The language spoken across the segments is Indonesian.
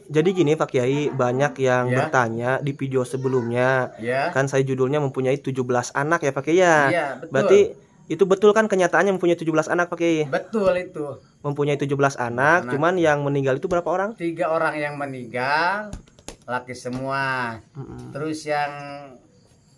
Jadi gini Pak Kiai, banyak yang Ya, bertanya di video sebelumnya. ya, Kan saya judulnya mempunyai 17 anak ya Pak Kiai ya. iya, betul. Berarti itu betul kan kenyataannya mempunyai 17 anak Pak Kiai? Betul itu. Mempunyai 17 17 anak, anak. cuman yang meninggal itu berapa orang? 3 orang yang meninggal, laki semua. Mm-mm. Terus yang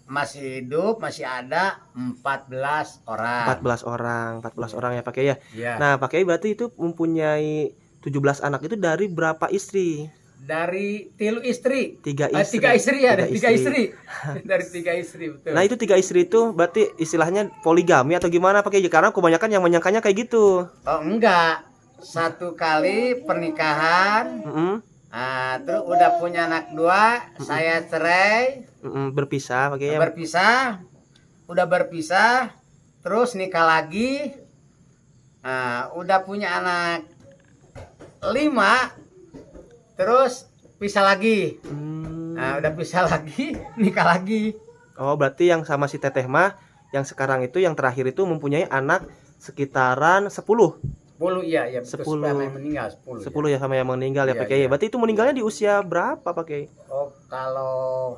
masih hidup, masih ada 14 orang. 14 orang, 14 orang ya Pak Kiai ya. Ya, Nah, Pak Kiai berarti itu mempunyai 17 anak itu dari berapa istri? dari 3 istri. 3 Tiga istri. istri ya, Tiga dari 3 istri. istri. Dari 3 istri, betul. Nah, itu 3 istri itu berarti istilahnya poligami atau gimana Pak Kiai? Karena kebanyakan yang menyangkanya kayak gitu. Oh, enggak. Satu kali pernikahan, Mm-mm. terus udah punya anak 2, saya cerai, Berpisah Pak Kiai. udah berpisah, terus nikah lagi, udah punya anak 5, terus pisah lagi. Hmm. Udah pisah lagi, nikah lagi. Oh, berarti yang sama si Teteh mah yang sekarang itu yang terakhir itu mempunyai anak sekitaran 10. 10, iya, ya betul. 10. Sama yang meninggal 10. 10 ya sama yang meninggal ya Iya, Pak Kiai. iya. Berarti itu meninggalnya di usia berapa Pak Kiai? Oh, kalau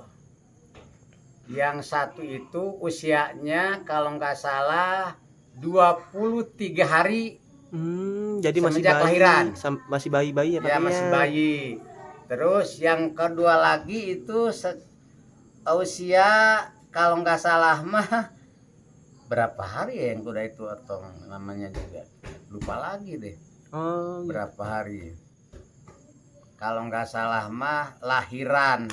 yang satu itu usianya kalau nggak salah 23 hari. Jadi masih Semenjak bayi. lahiran. Masih bayi-bayi ya Pak Ya, Kiai. masih bayi. Terus yang kedua lagi itu usia kalau nggak salah mah berapa hari ya yang kuda itu atau namanya juga lupa lagi deh. Oh, iya. Berapa hari? Kalau nggak salah mah lahiran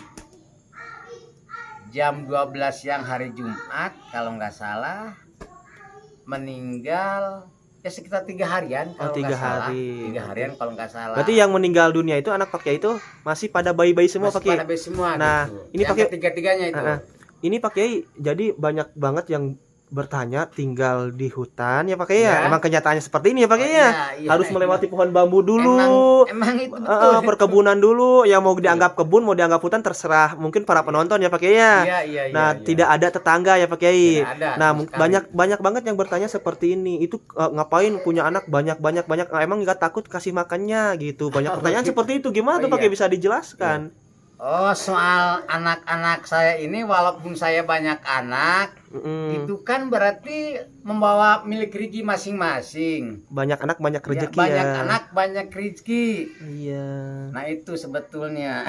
jam 12 siang hari Jumat, kalau nggak salah meninggal ya sekitar 3 harian kalau 3 nggak salah. hari. 3 harian kalau nggak salah. Berarti yang meninggal dunia itu anak Pak Kiai itu masih pada bayi-bayi semua masih Pak Kiai. pada bayi semua Nah, gitu. ini Yang pakai ketiga-tiganya itu. Ini Pak Kiai jadi banyak banget yang bertanya tinggal di hutan ya Pak Kiai ya. Ya. Emang kenyataannya seperti ini ya Pak Kiai ya. Iya, iya, Harus iya. melewati pohon bambu dulu. Emang itu betul. Perkebunan dulu, yang mau dianggap kebun mau dianggap hutan terserah mungkin para penonton ya Pak Kiai ya. Iya. Nah, iya. tidak ada tetangga ya Pak Kiai. Tidak ada, Nah, sama sekali. banyak banget yang bertanya seperti ini. Itu ngapain punya anak banyak. Emang nggak takut kasih makannya gitu. Banyak pertanyaan seperti itu. Gimana tuh Pak Iya. Kiai bisa dijelaskan? Oh, soal anak-anak saya ini walaupun saya banyak anak, itu kan berarti membawa milik rezeki masing-masing. Banyak anak banyak rezeki ya. Banyak anak banyak rezeki. Iya. Nah, itu sebetulnya.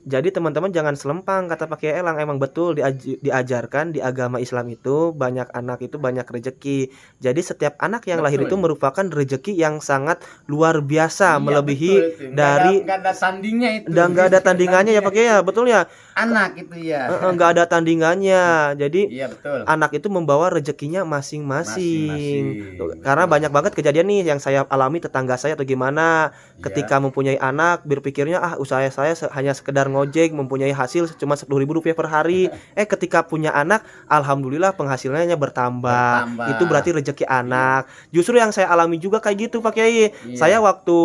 Jadi teman-teman jangan selempang kata Pak Kiai Elang, emang betul diajarkan di agama Islam itu banyak anak itu banyak rezeki. Jadi setiap anak yang lahir Betul. itu merupakan rezeki yang sangat luar biasa, Iya, melebihi betul itu. dari nggak ada tandingnya itu. dan nggak ada tandingannya ya Pak Kiai ya, betul ya. Anak itu ya. Nggak ada tandingannya. Jadi Iya, betul. anak itu membawa rezekinya masing-masing. Masing-masing. Karena banyak banget kejadian nih yang saya alami tetangga saya atau gimana ketika Iya. mempunyai anak berpikirnya usaha saya hanya sekedar ngojek mempunyai hasil cuma 10.000 rupiah per hari. Ketika punya anak alhamdulillah penghasilannya bertambah. Itu berarti rezeki anak. Justru yang saya alami juga kayak gitu Pak Kiai. Iya. Saya waktu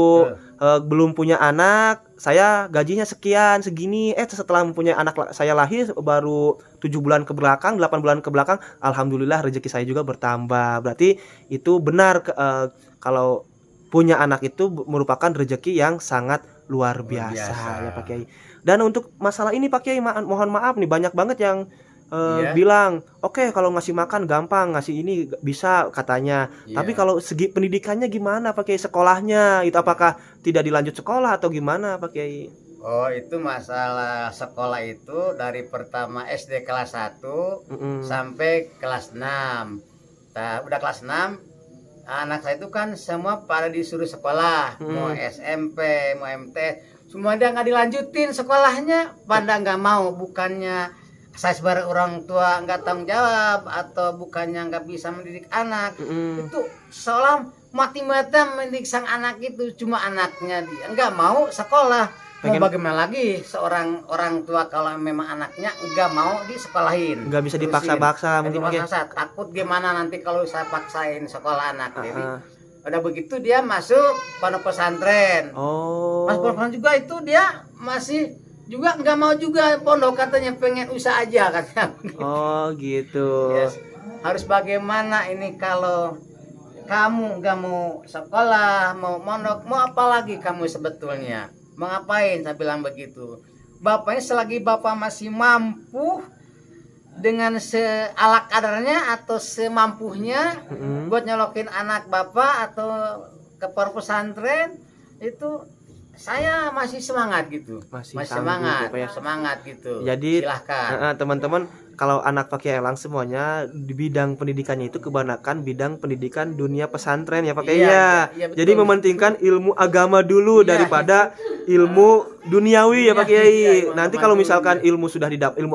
belum punya anak, saya gajinya sekian, segini. Setelah mempunyai anak saya lahir baru 7 bulan ke belakang, 8 bulan ke belakang, alhamdulillah rezeki saya juga bertambah. Berarti itu benar kalau punya anak itu merupakan rezeki yang sangat luar biasa. Ya Pak Kiai. Dan untuk masalah ini Pak Kiai, mohon maaf nih banyak banget yang bilang, oke, kalau ngasih makan gampang, ngasih ini bisa katanya. Iya. Tapi kalau segi pendidikannya gimana Pak Kiai, sekolahnya itu apakah tidak dilanjut sekolah atau gimana Pak Kiai? Oh, itu masalah sekolah itu dari pertama SD kelas 1 sampai kelas 6. Nah, udah kelas 6 anak saya itu kan semua pada disuruh sekolah, mau SMP, mau MT, semua dia nggak dilanjutin sekolahnya, pada nggak mau. Bukannya saya sebagai orang tua nggak tanggung jawab atau bukannya nggak bisa mendidik anak, itu seolah mati-matian mendidik sang anak itu, cuma anaknya dia nggak mau sekolah. Mau bagaimana lagi seorang orang tua kalau memang anaknya nggak mau disekolahin? Nggak bisa dipaksa-paksa mungkin takut gimana nanti kalau saya paksain sekolah anak. Jadi udah begitu dia masuk pondok pesantren. Mas pondok juga itu dia masih juga nggak mau juga pondok, katanya pengen usaha aja katanya. Oh gitu. Yes. Harus bagaimana ini kalau kamu nggak mau sekolah, mau pondok, mau apa lagi kamu sebetulnya? mau ngapain? Saya bilang begitu. Bapaknya selagi bapak masih mampu dengan seala kadarnya atau semampunya buat nyolokin anak bapak atau ke pesantren, itu saya masih semangat gitu. Masih semangat, ya. Semangat gitu. Jadi silahkan teman-teman, kalau anak Pak Kiai Elang semuanya di bidang pendidikannya itu kebanyakan bidang pendidikan dunia pesantren ya Pak Kiai ya. Jadi mementingkan ilmu agama dulu daripada ilmu duniawi ya Pak Kiai. Nanti kalau misalkan ilmu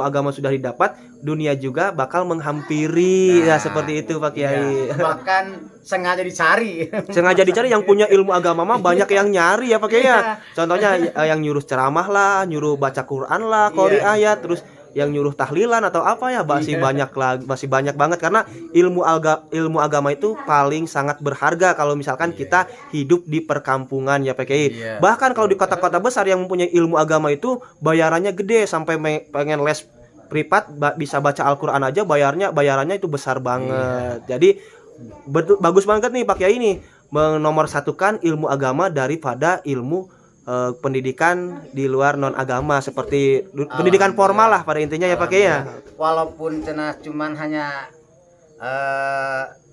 agama sudah didapat, dunia juga bakal menghampiri ya, seperti itu Pak Kiai. Bahkan sengaja dicari. Sengaja dicari, yang punya ilmu agama mah banyak yang nyari ya Pak Kiai ya. Contohnya yang nyuruh ceramah lah, nyuruh baca Quran lah, qori ayat, terus yang nyuruh tahlilan atau apa ya, masih banyak lagi, masih banyak banget, karena ilmu agama itu paling sangat berharga kalau misalkan kita hidup di perkampungan ya Pak Kiai. Bahkan kalau di kota-kota besar yang mempunyai ilmu agama itu bayarannya gede, sampai pengen les privat bisa baca Al-Qur'an aja bayarannya itu besar banget. Jadi bagus banget nih Pak Kiai ini menomorsatukan ilmu agama daripada ilmu pendidikan di luar non agama, seperti pendidikan formal lah pada intinya ya Pak Kiai ya. Walaupun cuman hanya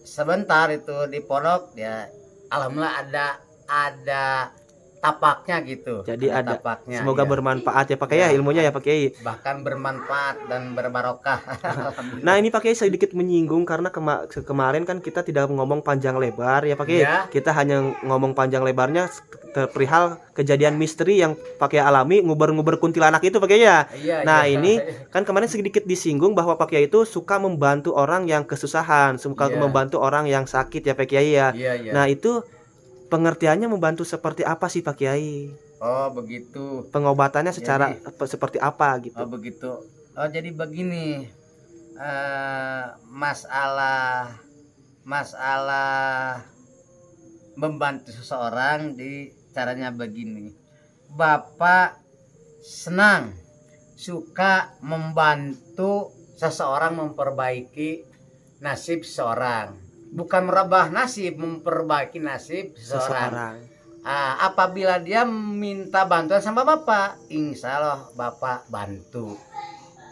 sebentar itu di pondok ya, alhamdulillah ada tapaknya gitu. Jadi ada tapaknya, semoga bermanfaat ya Pak Kiai ya, ilmunya ya Pak Kiai. Bahkan bermanfaat dan berbarokah. Nah ini Pak Kiai sedikit menyinggung karena kemarin kan kita tidak ngomong panjang lebar ya Pak Kiai. Kita hanya ngomong panjang lebarnya perihal kejadian misteri yang Pak Kiai alami, nguber-nguber kuntilanak itu Pak Kiai ya. Nah ini kan kemarin sedikit disinggung bahwa Pak Kiai itu suka membantu orang yang kesusahan, suka membantu orang yang sakit ya Pak Kiai ya. Nah itu pengertiannya membantu seperti apa sih Pak Kiai? Oh begitu. Pengobatannya secara seperti apa gitu? Oh begitu. Oh jadi begini, masalah membantu seseorang di caranya begini. Bapak senang, suka membantu seseorang memperbaiki nasib seseorang. Bukan merubah nasib, memperbaiki nasib seseorang. Apabila dia minta bantuan sama Bapak, insya Allah Bapak bantu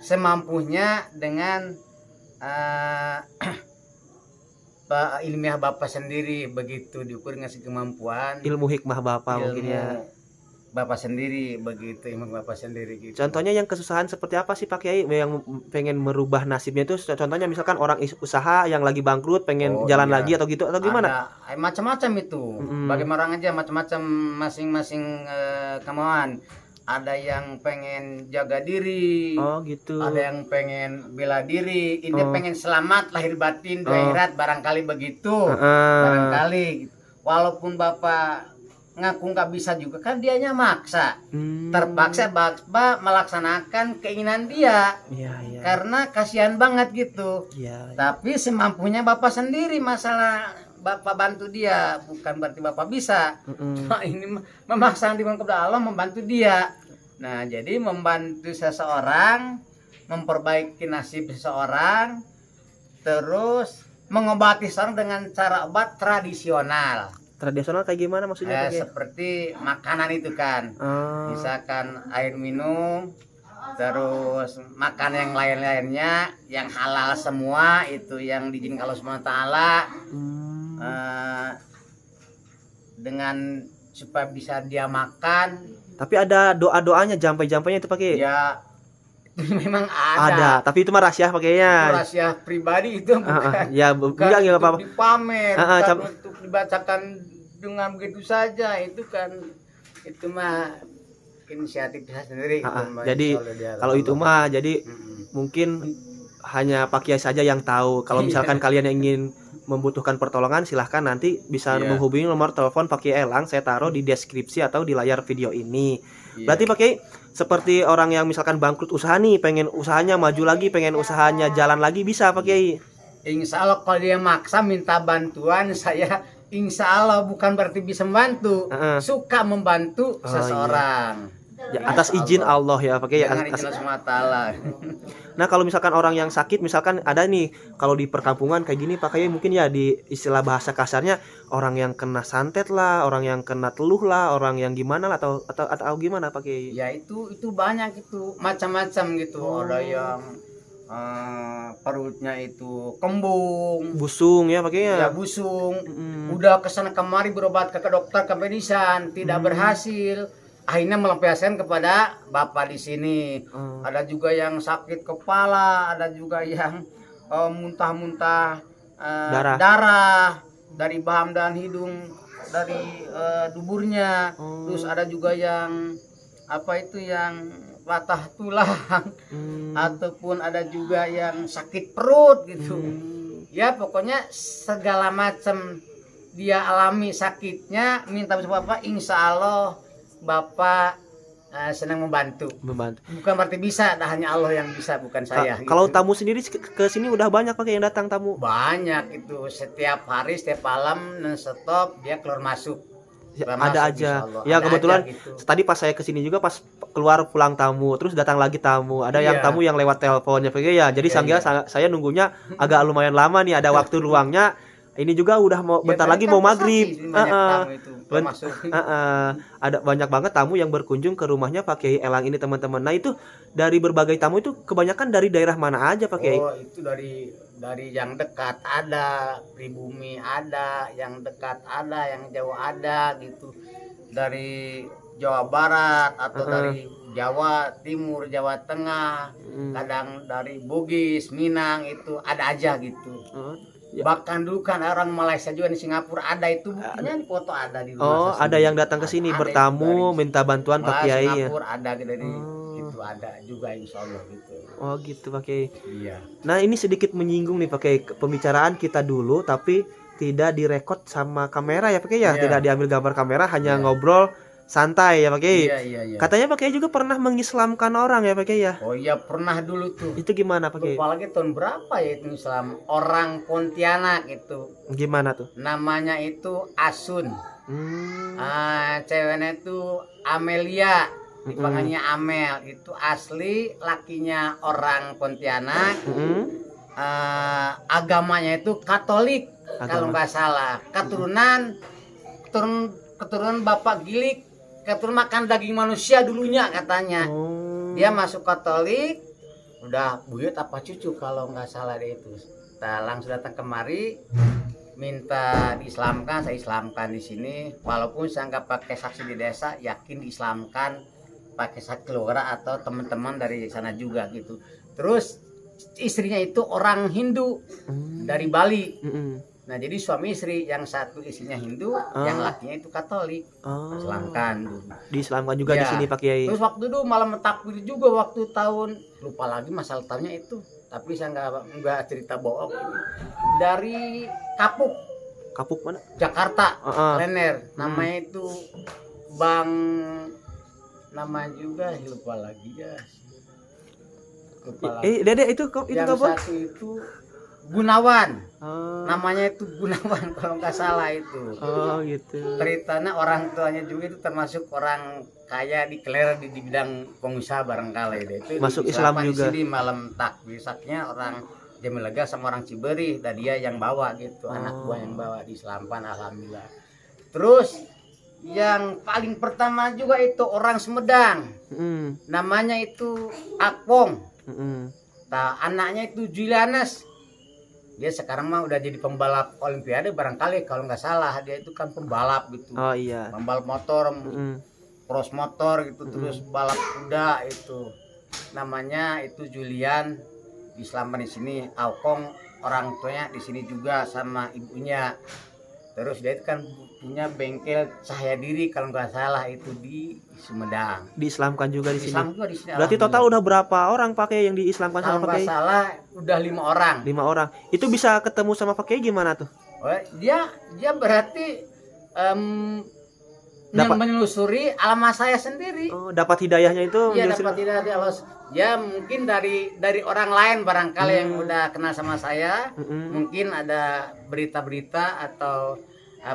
semampunya dengan ilmiah Bapak sendiri, begitu diukur dengan kemampuan. Ilmu hikmah Bapak mungkin ya. Bapak sendiri begitu, ilmu Bapak sendiri gitu. Contohnya yang kesusahan seperti apa sih Pak Kiai yang pengen merubah nasibnya itu? Contohnya misalkan orang usaha yang lagi bangkrut pengen jalan lagi atau gitu, atau gimana? Ada macam-macam itu. Bagaimana orang aja macam-macam, masing-masing kemauan. Ada yang pengen jaga diri. Oh gitu. Ada yang pengen bela diri. Ini pengen selamat lahir batin di akhirat, barangkali begitu. Barangkali walaupun Bapak ngaku nggak bisa juga kan, dianya maksa, terpaksa Bapak melaksanakan keinginan dia. Karena kasihan banget gitu. Tapi semampunya Bapak sendiri, masalah Bapak bantu dia bukan berarti Bapak bisa. Cuma ini memaksa di kepada Allah membantu dia. Nah jadi membantu seseorang, memperbaiki nasib seseorang, terus mengobati seseorang dengan cara obat tradisional. Tradisional kayak gimana maksudnya? Seperti makanan itu kan, misalkan air minum, terus makan yang lain-lainnya yang halal semua, itu yang diizinkan Allah SWT, dengan supaya bisa dia makan. Tapi ada doanya, jampai-jampainya itu pakai? Ya memang ada. Tapi itu mah rahasia pakainya. Itu rahasia pribadi, itu bukan. Ya bukan untuk apa-apa. Dipamer, bukan untuk dibacakan dengan begitu saja. Itu kan, itu mah inisiatif saya sendiri. Jadi kalau itu mah jadi mungkin hanya Pak Kiai saja yang tahu. Kalau misalkan kalian yang ingin membutuhkan pertolongan, silahkan nanti bisa menghubungi nomor telepon Pak Kiai Elang, saya taruh di deskripsi atau di layar video ini. Berarti Pak Kiai seperti orang yang misalkan bangkrut usaha nih, pengen usahanya maju lagi, pengen usahanya jalan lagi, bisa Pak Kiai? Insya Allah kalau dia maksa minta bantuan, saya insya Allah bukan berarti bisa membantu, suka membantu seseorang. Ya, atas izin Allah ya Pak Kiai. Dengan izin Allah SWT. Nah, kalau misalkan orang yang sakit, misalkan ada nih, kalau di perkampungan kayak gini Pak Kiai, mungkin ya di istilah bahasa kasarnya orang yang kena santet lah, orang yang kena teluh lah, orang yang gimana lah, atau gimana Pak Kiai? Ya itu banyak itu macam-macam gitu. Ada yang perutnya itu kembung, Busung ya Pak Kiai ya ya. busung. Udah kesana kemari berobat ke dokter ke medicine tidak berhasil. Akhirnya melampiaskan kepada bapak di sini. Ada juga yang sakit kepala, ada juga yang muntah-muntah darah dari baham dan hidung, dari duburnya. Terus ada juga yang apa itu yang patah tulang, ataupun ada juga yang sakit perut gitu. Ya pokoknya segala macam dia alami sakitnya, minta sama bapak, insya Allah bapak senang membantu. Bukan berarti bisa, hanya Allah yang bisa, bukan saya. Kalau gitu. tamu sendiri ke sini udah banyak Pak yang datang tamu. Banyak itu, setiap hari, setiap malam non-stop dia keluar masuk. Ya, ada aja. Ya ada kebetulan aja, gitu. tadi pas saya kesini juga pas keluar pulang tamu, terus datang lagi tamu. Ada yang tamu yang lewat teleponnya Pak ya. Jadi saya nunggunya agak lumayan lama nih, ada waktu luangnya. Ini juga udah mau bentar lagi mau maghrib. Ada banyak banget tamu yang berkunjung ke rumahnya Pak Kiai Elang ini teman-teman. Nah itu dari berbagai tamu itu kebanyakan dari daerah mana aja Pak Kiai? Oh itu dari yang dekat ada, pribumi ada, yang dekat ada, yang jauh ada gitu. Dari Jawa Barat atau dari Jawa Timur, Jawa Tengah, kadang dari Bugis, Minang itu ada aja gitu. Bahkan dulu kan orang Malaysia juga di Singapura ada itu buktinya di foto ada di rumah. Ada yang datang ke sini bertamu minta bantuan Pak Kiai ya. Singapura ada dari itu ada juga insya Allah gitu. Oh gitu Pak Kiai. Iya. Nah ini sedikit menyinggung nih Pak Kiai, pembicaraan kita dulu tapi tidak direkod sama kamera ya Pak Kiai ya. Tidak diambil gambar kamera, hanya ngobrol santai ya Pak Kiai. Iya. Katanya Pak Kiai juga pernah mengislamkan orang ya Pak Kiai ya. Oh iya pernah dulu tuh. Itu gimana Pak Kiai? Apalagi tahun berapa ya itu Islam, orang Pontianak itu. Gimana tuh? Namanya itu Asun. Ceweknya itu Amelia, dipanggilnya Amel. Itu asli lakinya orang Pontianak. Agamanya itu Katolik kalau nggak salah. Keturunan Bapak Gilik, keturunan makan daging manusia dulunya katanya. Dia masuk Katolik, udah buyut apa cucu kalau nggak salah dia itu. Kita langsung datang kemari, minta diislamkan, saya islamkan di sini. Walaupun saya nggak pakai saksi di desa, yakin diislamkan pakai saksi keluarga atau teman-teman dari sana juga gitu. Terus istrinya itu orang Hindu dari Bali. Nah jadi suami istri, yang satu istrinya Hindu, yang lakinya itu Katolik. Islamkan dulu. Diislamkan juga di sini Pak Kiai. Terus waktu itu malam takbir juga waktu tahun, lupa lagi masalah tahunnya itu. Tapi saya nggak cerita bohong. Dari Kapuk mana? Jakarta, Lener. Namanya itu Bang, nama juga lupa lagi ya. Dede itu yang satu itu Gunawan. Namanya itu Gunawan kalau nggak salah itu. Oh gitu. Ceritanya orang tuanya juga itu termasuk orang kaya di Keler di bidang pengusaha barangkali itu. Masuk Islam juga. Di malam takbir saknya orang Jamilaga sama orang Ciberi, dan dia yang bawa gitu, anak buah yang bawa di Islamkan alhamdulillah. Terus yang paling pertama juga itu orang Sumedang. Namanya itu Akpong. Anaknya itu Julianes. Dia sekarang mah udah jadi pembalap olimpiade barangkali kalau nggak salah. Dia itu kan pembalap gitu. Oh iya. Pembalap motor, cross motor gitu, terus balap kuda itu. Namanya itu Julian, Islamkan di sini. Aukong orang tuanya di sini juga sama ibunya. Terus dia itu kan punya bengkel Cahaya Diri kalau nggak salah itu di Sumedang. Diislamkan juga di sini. Islam juga di sini. Berarti total udah berapa orang pakai yang diislamkan sama pakai? Kalau nggak salah udah 5 orang. 5 orang. Itu bisa ketemu sama pakai gimana tuh? Oh, dia berarti menelusuri alamat saya sendiri. Oh, dapat hidayahnya itu? Iya, dapat hidayah dari Allah. Ya mungkin dari orang lain barangkali yang udah kenal sama saya. Mungkin ada berita-berita atau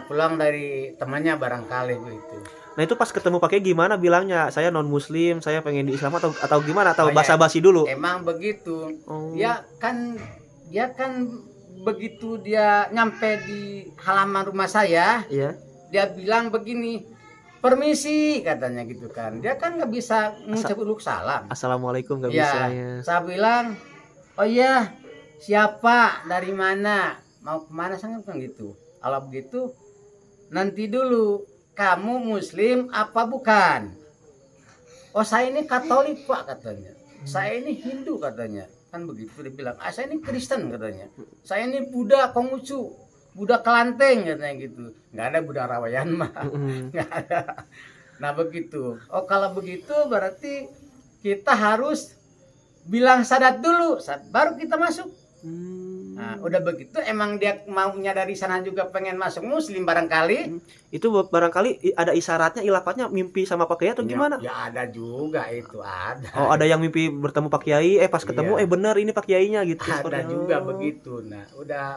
pulang dari temannya barangkali begitu. Nah itu pas ketemu Pak Kiai gimana bilangnya? Saya non muslim, saya pengen di Islam atau gimana? Atau Oh, ya, basa-basi dulu? emang begitu. Oh. Dia kan begitu dia nyampe di halaman rumah saya, Iya. dia bilang begini, permisi katanya gitu kan. Dia kan nggak bisa mengucap dulu salam. Assalamualaikum nggak Ya, bisa ya. saya bilang, oh iya, siapa, dari mana, mau kemana, saya kan gitu. Kalau begitu, nanti dulu, kamu muslim apa bukan? Oh saya ini Katolik Pak katanya. Saya ini Hindu katanya. Kan begitu dia bilang. Saya ini Kristen katanya. Saya ini Buddha Konghucu, Buddha Kelanteng katanya gitu. Nggak ada Buddha Rawayan mah. Nggak ada. Nah begitu. Oh kalau begitu berarti kita harus bilang syahadat dulu, baru kita masuk. Nah, udah begitu emang dia maunya dari sana juga pengen masuk muslim barangkali. Itu barangkali ada isyaratnya, ilafatnya mimpi sama Pak Kiai atau gimana? Ya ada juga itu, ada. Oh, ada yang mimpi bertemu Pak Kiai, pas ketemu Iya. bener ini Pak Kiainya gitu. Ada juga begitu. Nah,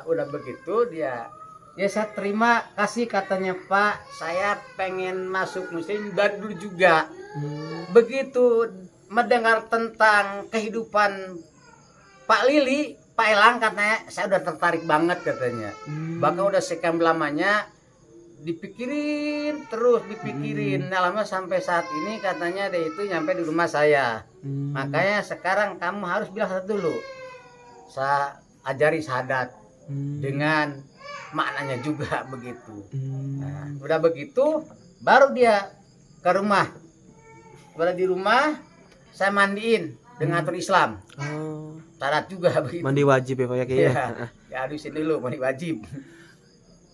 udah begitu dia saya terima kasih katanya, Pak, saya pengen masuk muslim dari dulu juga. Begitu mendengar tentang kehidupan Pak Lili, Pak Elang katanya, saya udah tertarik banget katanya. Bahkan udah sekian lamanya dipikirin terus, dipikirin. Nah, lama sampai saat ini katanya dia itu nyampe di rumah saya. Makanya sekarang kamu harus bilang satu dulu. Saya ajari syahadat dengan maknanya juga begitu. Nah, udah begitu baru dia ke rumah. Baru di rumah saya mandiin dengan atur Islam. Syarat juga begitu. Mandi wajib ya Pak Kiai ya. Ya habisin dulu mandi wajib.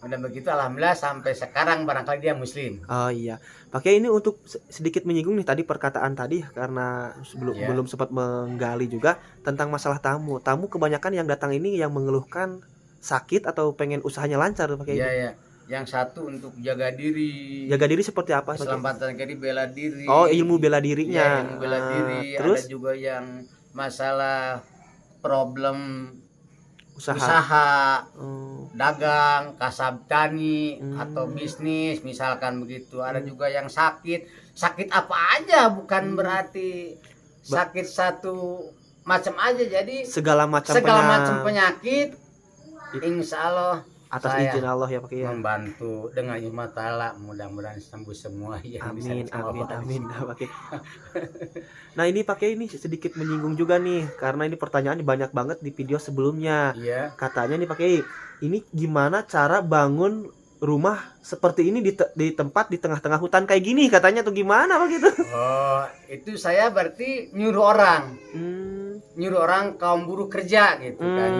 Udah begitu alhamdulillah sampai sekarang barangkali dia muslim. Oh iya. Pak Kiai ini untuk sedikit menyinggung nih tadi perkataan tadi karena belum sempat menggali juga tentang masalah tamu. Tamu kebanyakan yang datang ini yang mengeluhkan sakit atau pengen usahanya lancar Pak Kiai. Iya ya. Yang satu untuk jaga diri. Jaga diri seperti apa? Keselamatan diri, bela diri. Oh, ilmu bela dirinya. Ya, ilmu bela diri. Terus ada juga yang masalah problem usaha. Dagang, kasab tani atau bisnis misalkan begitu. Ada juga yang sakit apa aja, bukan berarti sakit satu macam aja. Jadi segala macam penyakit insya Allah atas izin Allah ya Pak Kiai. Membantu dengan hikmat Ta'ala, mudah-mudahan sembuh semua ya. Amin Pak Kiai. Nah ini Pak Kiai ini sedikit menyinggung juga nih karena ini pertanyaan banyak banget di video sebelumnya. Iya. Katanya nih Pak Kiai, ini gimana cara bangun rumah seperti ini di tempat di tengah-tengah hutan kayak gini katanya tuh gimana begitu? Oh, itu saya berarti nyuruh orang. Nyuruh orang kaum buruh kerja gitu kan,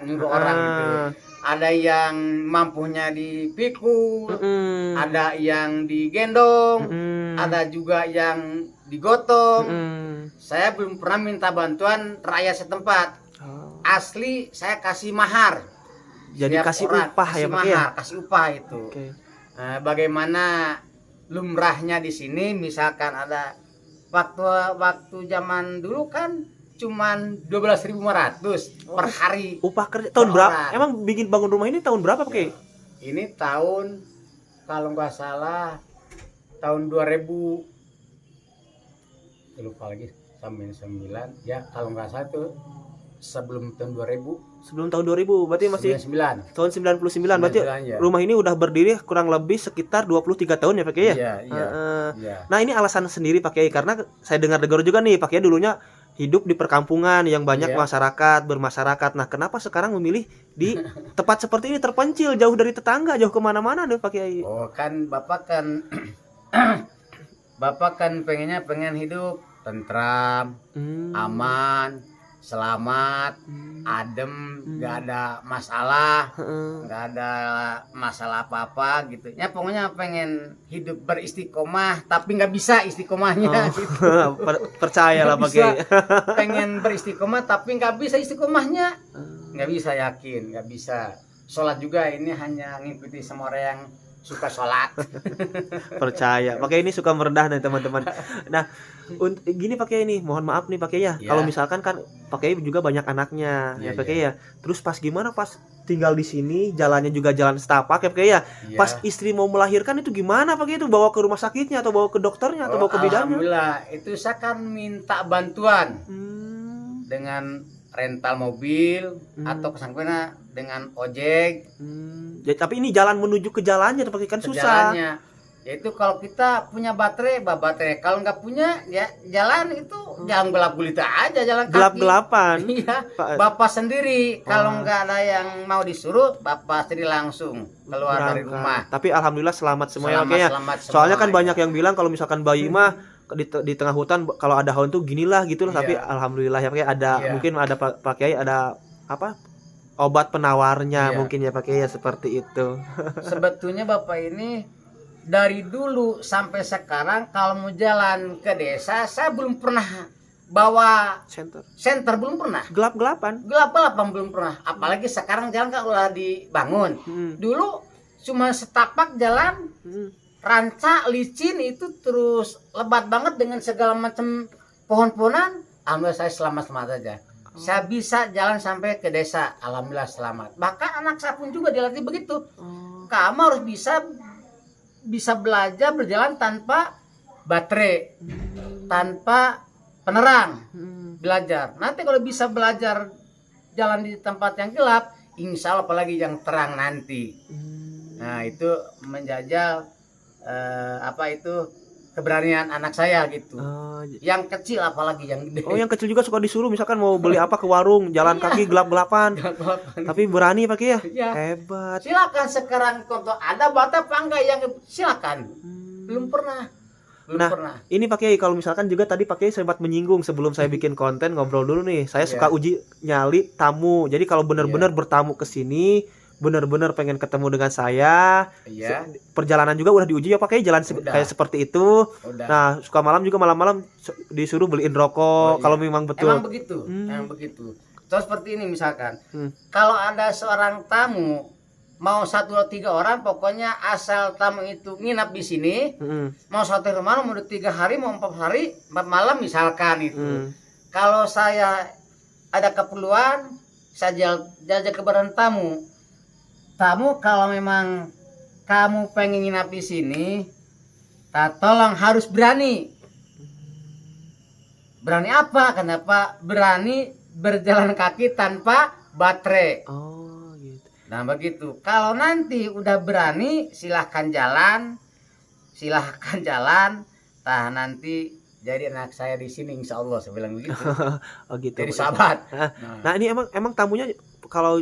nyuruh orang gitu. Ada yang mampunya dipikul, ada yang digendong, ada juga yang digotong. Saya belum pernah minta bantuan rakyat setempat. Asli saya kasih mahar. Jadi kasih upah ya Pak ya? Kasih upah itu. Okay. Bagaimana lumrahnya di sini, misalkan ada waktu zaman dulu kan cuman 12.500 per hari. Upah kerja tahun berapa? Emang bikin bangun rumah ini tahun berapa Pak? Ini tahun kalau nggak salah tahun 2000, lupa lagi, 99 ya kalau nggak salah tuh sebelum tahun 2000. Sebelum tahun 2000 berarti masih 99. Tahun 99 berarti ya. Rumah ini udah berdiri kurang lebih sekitar 23 tahun ya Pak Kiai ya? Iya. Nah ini alasan sendiri Pak Kiai karena saya dengar juga nih Pak Kiai dulunya hidup di perkampungan yang banyak bermasyarakat. Nah kenapa sekarang memilih di tempat seperti ini terpencil jauh dari tetangga, jauh kemana-mana nih Pak Kiai? Oh kan Bapak kan pengen hidup tentram, aman, selamat, adem, nggak ada masalah, apa-apa gitu. Ya pokoknya pengen hidup beristiqomah, tapi nggak bisa istiqomahnya. Gitu. Percayalah Pak Kiai. Pengen beristiqomah tapi nggak bisa istiqomahnya, nggak bisa, yakin nggak bisa. Sholat juga ini hanya ngikuti sama orang yang suka sholat. Percaya. Pakai ini suka merendah nih teman-teman. Nah, gini pakai ini, mohon maaf nih pakai ya. Ya. Kalau misalkan kan pakai juga banyak anaknya, ya Iya, pakai ya. Terus pas gimana pas tinggal di sini, jalannya juga jalan setapak ya pakai ya. Iya. Pas istri mau melahirkan itu gimana pakai itu, bawa ke rumah sakitnya atau bawa ke dokternya atau bawa ke bidannya? Alhamdulillah, itu saya kan minta bantuan Hmm, dengan rental mobil atau kesangkutnya dengan ojek. Ya, tapi ini jalan menuju ke jalannya pakai kan susah. Jalannya yaitu kalau kita punya baterai. Kalau nggak punya ya jalan itu jalan gelap gulita aja, jalan kaki. Gelap-gelapan. Iya, Pak. bapak sendiri. Kalau Wah. nggak ada yang mau disuruh, bapak sendiri langsung keluar dari Berangkat. rumah. Tapi alhamdulillah selamat semuanya oke ya. Selamat semua. Soalnya kan banyak yang bilang kalau misalkan bayi mah di tengah hutan kalau ada haun tuh ginilah gitu loh. Iya. Tapi alhamdulillah ya pakai ada Iya. mungkin ada pakai ada apa obat penawarnya Iya. mungkin ya pakai ya seperti itu. Sebetulnya bapak ini dari dulu sampai sekarang kalau mau jalan ke desa saya belum pernah bawa senter, belum pernah. Gelap-gelapan. Gelap-gelapan belum pernah. Apalagi sekarang jalan kan udah dibangun. Dulu cuma setapak jalan, rancak, licin, itu terus lebat banget dengan segala macam pohon-pohonan. Alhamdulillah saya selamat-selamat aja. Saya bisa jalan sampai ke desa, alhamdulillah selamat. Bahkan anak saya pun juga dilatih begitu. Kamu harus bisa belajar berjalan tanpa baterai, tanpa penerang. Belajar. Nanti kalau bisa belajar jalan di tempat yang gelap, insya Allah apalagi yang terang nanti. Nah, itu menjajal keberanian anak saya gitu. Yang kecil apalagi yang gede. Oh, yang kecil juga suka disuruh misalkan mau beli apa ke warung, jalan kaki gelap-gelapan. Tapi berani pakai ya? Iya. Hebat. Silakan sekarang kalau ada bata apa enggak yang silakan. Belum pernah. Nah, ini pakai kalau misalkan juga tadi pakai sempat menyinggung sebelum saya bikin konten ngobrol dulu nih. Saya suka uji nyali tamu. Jadi kalau benar-benar bertamu ke sini, benar-benar pengen ketemu dengan saya. Iya. Perjalanan juga udah diuji ya pakai jalan kayak seperti itu. Udah. Nah, suka malam juga malam-malam disuruh beliin rokok kalau memang betul. Emang begitu. Emang begitu. Terus seperti ini misalkan. Kalau ada seorang tamu mau 1 atau 3 orang, pokoknya asal tamu itu nginap di sini, mau 1 hari mana, mau 3 hari, mau 4 hari, 4 malam misalkan itu. Kalau saya ada keperluan, saya jajak kepada tamu. Tamu kalau memang kamu pengen nginap di sini, tolong harus berani. Berani apa? Kenapa? Berani berjalan kaki tanpa baterai. Nah begitu. Kalau nanti udah berani, silahkan jalan. Nah nanti jadi anak saya di sini, insya Allah saya bilang begitu. Oh gitu. Jadi sahabat. Nah ini emang tamunya kalau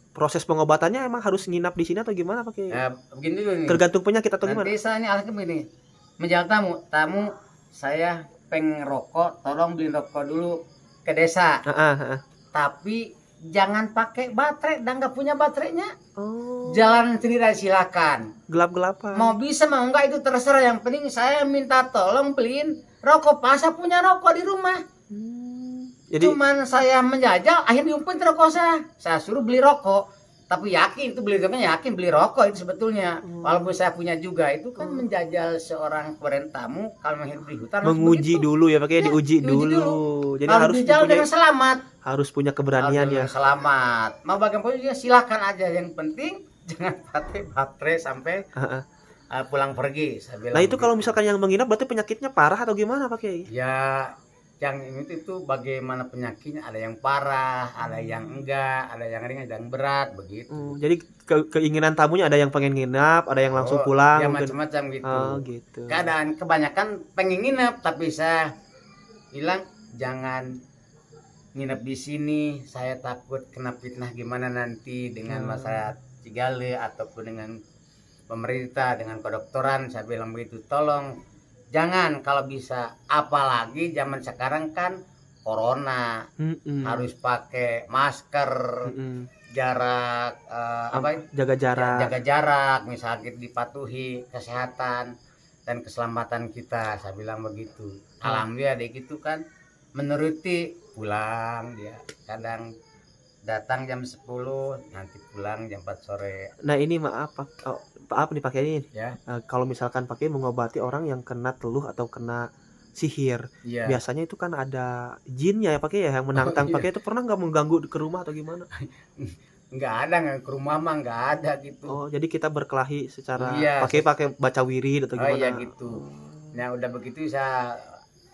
proses pengobatannya emang harus nginap di sini atau gimana pakai? Begini dulu nih. Tergantung penyakit atau gimana? Nanti saya ini alatnya begini. Menjalan tamu saya pengen rokok, tolong beliin rokok dulu ke desa. Tapi jangan pakai baterai, dan nggak punya baterainya. Jalan sendiri silakan. Gelap-gelapan. Mau bisa mau enggak itu terserah. Yang penting saya minta tolong beliin rokok. Pas saya punya rokok di rumah. Jadi cuman saya menjajal, akhirnya diumpet rokok saya. Saya suruh beli rokok. Tapi yakin itu beli rokok itu sebetulnya. Walaupun saya punya juga, itu kan menjajal seorang kemarin tamu kalau menghidup di hutan. Menguji dulu ya pakai diuji dulu. Jadi harus dengan selamat. Harus punya keberanian ya. Selamat. Mau bagaimana juga silakan aja. Yang penting jangan pakai baterai sampai pulang pergi. Saya bilang nah itu kalau misalkan yang menginap berarti penyakitnya parah atau gimana pakai? Ya yang itu bagaimana penyakitnya, ada yang parah, ada yang enggak, ada yang ringan, ada yang berat begitu. Jadi keinginan tamunya ada yang pengen nginap, ada yang langsung pulang. Ya macam-macam gitu. Gitu. Keadaan kebanyakan pengen nginap, tapi saya bilang jangan nginep di sini, saya takut kena fitnah gimana nanti dengan masyarakat Cigale ataupun dengan pemerintah, dengan kedokteran. Saya bilang begitu, tolong jangan kalau bisa, apalagi zaman sekarang kan corona, harus pakai masker, jarak jaga jarak, misalnya dipatuhi kesehatan dan keselamatan kita. Saya bilang begitu. Alhamdulillah deh gitu kan, menuruti pulang dia. Kadang datang jam 10, nanti pulang jam 4 sore. Nah ini maaf maaf nih Pak Kiai ini. Ya. Kalau misalkan Pak Kiai mengobati orang yang kena teluh atau kena sihir, Iya. biasanya itu kan ada jinnya ya Pak Kiai ya yang menantang iya. Pak Kiai itu pernah nggak mengganggu ke rumah atau gimana? Nggak ada, nggak ke rumah mah nggak ada gitu. Oh jadi kita berkelahi secara Iya. pakai baca wirid atau Oh gimana? iya gitu. Nah udah begitu saya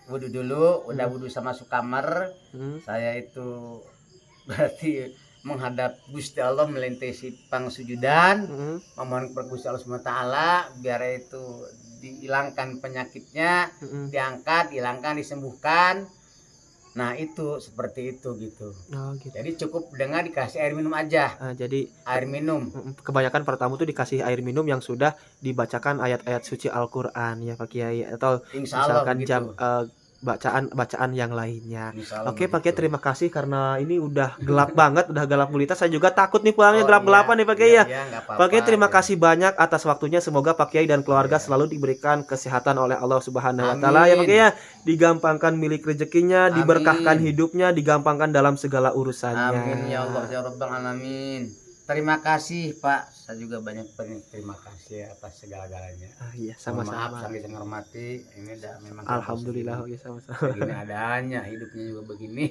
wudhu dulu, udah wudhu sama masuk kamar, saya itu berarti menghadap Gusti Allah melintasi pangsujudan, memohon kepada Gusti Allah SWT biar itu dihilangkan penyakitnya, diangkat, hilangkan, disembuhkan. Nah itu seperti itu gitu. Oh, gitu. Jadi cukup dengan dikasih air minum aja. Jadi air minum. Kebanyakan para tamu tuh dikasih air minum yang sudah dibacakan ayat-ayat suci Al-Qur'an ya Pak Kiai, atau Insya Allah misalkan begitu. bacaan yang lainnya. Insya Allah Oke Pak begitu. Kiai, terima kasih karena ini udah gelap banget, udah gelap gulita. Saya juga takut nih pulangnya Oh, gelap-gelapan nih Pak Kiai ya. Iya, nggak apa-apa, Pak Kiai terima ya. kasih banyak atas waktunya. Semoga Pak Kiai dan keluarga selalu diberikan kesehatan oleh Allah Subhanahu wa taala ya Pak Kiai ya. Digampangkan milik rezekinya, diberkahkan hidupnya, digampangkan dalam segala urusannya. Amin ya Allah ya Rabbal alamin. Terima kasih Pak. Saya juga banyak terima kasih atas segala-galanya. Iya, Mohon maaf sama-sama. sangat saya hormati. Ini udah memang Alhamdulillah, oke sama-sama. begini adanya, hidupnya juga begini.